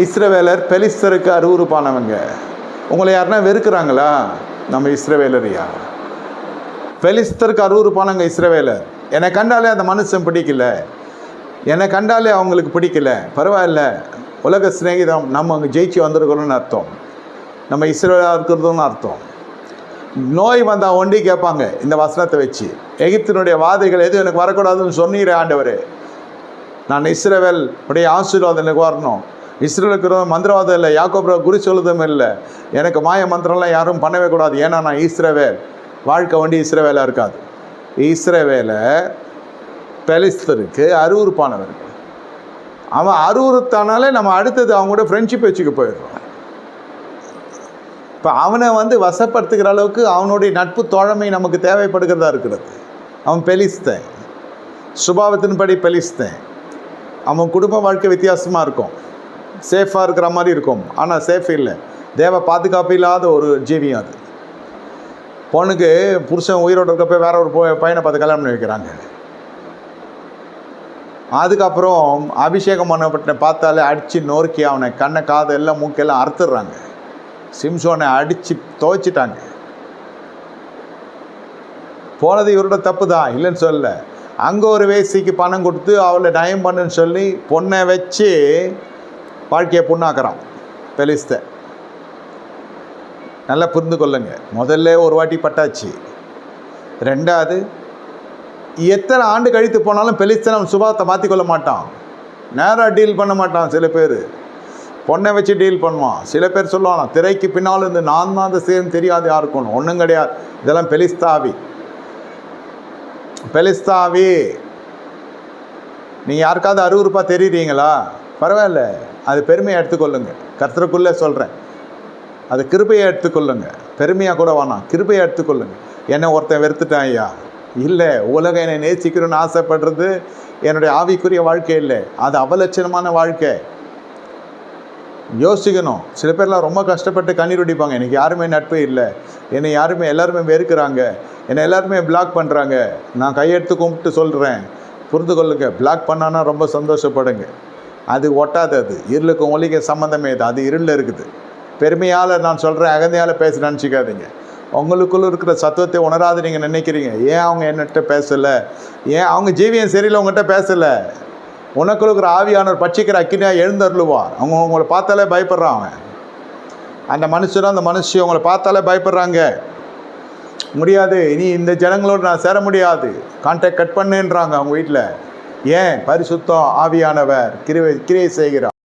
இஸ்ரவேலர் பெலிஸ்தருக்கு அருவருப்பானவங்க. உங்களை யாருன்னா வெறுக்கிறாங்களா? நம்ம இஸ்ரவேலரியா? பெலிஸ்தருக்கு அருவருப்பானவங்க இஸ்ரவேலர். என்னை கண்டாலே அந்த மனுஷன் பிடிக்கல, என்னை கண்டாலே அவங்களுக்கு பிடிக்கல, பரவாயில்ல, உலக சிநேகிதம், நம்ம அங்கே ஜெயிச்சு வந்திருக்கிறோம்னு அர்த்தம், நம்ம இஸ்ரவேலாக இருக்கிறதுன்னு அர்த்தம். நோய் வந்தால் ஒண்டி கேட்பாங்க இந்த வசனத்தை வச்சு, எகிப்தினுடைய வாதைகள் எதுவும் எனக்கு வரக்கூடாதுன்னு சொன்னீரே ஆண்டவர், நான் இஸ்ரவேல் உடைய ஆசீர்வாதம் எனக்கு வரணும், இஸ்ரவேலுக்கு மந்திரவாதம் இல்லை, யாக்கோபுர குறி சொல்லுதும் இல்லை, எனக்கு மாய மந்திரம்லாம் யாரும் பண்ணவே கூடாது, ஏன்னா நான் இஸ்ரவேல். வாழ்க்கை வண்டி இஸ்ரவேலாக இருக்காது. இஸ்ரவேலை பெலிஸ்தருக்கு அருவருப்பானவர்கள். அவன் அருவருத்தானாலே நம்ம அடுத்தது அவங்க கூட ஃப்ரெண்ட்ஷிப் வச்சுக்க போயிடுறோம். இப்போ அவனை வசப்படுத்துகிற அளவுக்கு அவனுடைய நட்பு தோழமை நமக்கு தேவைப்படுகிறதா இருக்கிறது. அவன் பெலிஸ்தன், சுபாவத்தின்படி பெலிஸ்தன். அவன் குடும்ப வாழ்க்கை வித்தியாசமாக இருக்கும், சேஃபாக இருக்கிற மாதிரி இருக்கும், ஆனால் சேஃப் இல்லை, தேவ பாதுகாப்பு இல்லாத ஒரு ஜீவியம் அது. பொண்ணுக்கு புருஷன் உயிரோடு இருக்கப்போ வேற ஒரு பையனை பார்த்து கல்யாணம் பண்ணி வைக்கிறாங்க. அதுக்கப்புறம் அபிஷேகம் பண்ணப்பட்ட பார்த்தாலே அடித்து நொறுக்கி அவனை கண்ணை காது எல்லாம் மூக்கெல்லாம் அறுத்துடுறாங்க. சிம்சோனை அடித்து துவைச்சிட்டாங்க. போனது இவரோட தப்பு தான், இல்லைன்னு சொல்லலை. அங்கே ஒரு வேசிக்கு பணம் கொடுத்து அவளை நயம் பண்ணுன்னு சொல்லி பொண்ணை வச்சு வாழ்க்கையை புண்ணாக்குறான் பெலிஸ்த. நல்லா புரிந்து கொள்ளுங்க. முதல்ல ஒரு வாட்டி பட்டாச்சு, ரெண்டாவது எத்தனை ஆண்டு கழித்து போனாலும் பெலிஸ்தன் அவன் சுபாவத்தை மாற்றிக்கொள்ள மாட்டான், நேராக டீல் பண்ண மாட்டான். சில பேர் பொண்ணை வச்சு டீல் பண்ணுவான். சில பேர் சொல்லுவான் திரைக்கு பின்னால் இருந்து நான் தான் அந்த சேர்ந்து தெரியாது யாருக்கும், ஒன்றும் கிடையாது, இதெல்லாம் பெலிஸ்தாவி. பெலிஸ்தாவி நீங்கள் யாருக்காவது அருவருப்பாக தெரியுறீங்களா? பரவாயில்ல, அது பெருமையை எடுத்துக்கொள்ளுங்க. கர்த்தருக்குள்ளே சொல்கிறேன், அது கிருபையை எடுத்துக்கொள்ளுங்க. பெருமையாக கூட வேணாம், கிருபையை எடுத்துக்கொள்ளுங்க. என்னை ஒருத்தன் வெறுத்துட்டான் ஐயா, இல்லை, உலகம் என்னை நேசிக்கணும்னு ஆசைப்படுறது என்னுடைய ஆவிக்குரிய வாழ்க்கை இல்லை, அது அவலட்சணமான வாழ்க்கை. யோசிக்கணும். சில பேர்லாம் ரொம்ப கஷ்டப்பட்டு கண்ணீர் வடிப்பாங்க, எனக்கு யாருமே நட்பு இல்லை, என்னை எல்லாருமே வெறுக்கிறாங்க, என்னை எல்லாருமே பிளாக் பண்ணுறாங்க. நான் கையெடுத்து கும்பிட்டு சொல்கிறேன், புரிந்து கொள்ளுங்க. பிளாக் பண்ணான்னா ரொம்ப சந்தோஷப்படுங்க. அது ஒட்டாது, அது இருளுக்கும் ஒளிக்கும் சம்மந்தமே, அது இருளில் இருக்குது. பெருமையால் நான் சொல்கிறேன், அகந்தையால் பேச நினச்சிக்காதீங்க. உங்களுக்குள்ளே இருக்கிற சத்துவத்தை உணராது நீங்கள் நினைக்கிறீங்க. ஏன் அவங்க என்கிட்ட பேசலை, ஏன் அவங்க ஜீவியம் சரியில்லை உங்கள்கிட்ட பேசலை, உனக்குள்ள இருக்கிற ஆவியானவர் பட்சிக்கிற அக்கினியாக எழுந்தருளுவார். அவங்க உங்களை பார்த்தாலே பயப்படுறான். அவன் அந்த மனுஷனும் அந்த மனுஷி உங்களை பார்த்தாலே பயப்படுறாங்க. முடியாது, இனி இந்த ஜனங்களோடு நான் சேர முடியாது, கான்டாக்ட் கட் பண்ணுன்றாங்க அவங்க வீட்டில். ஏன்? பரிசுத்தம் ஆவியானவர் கிரியை செய்கிறார்.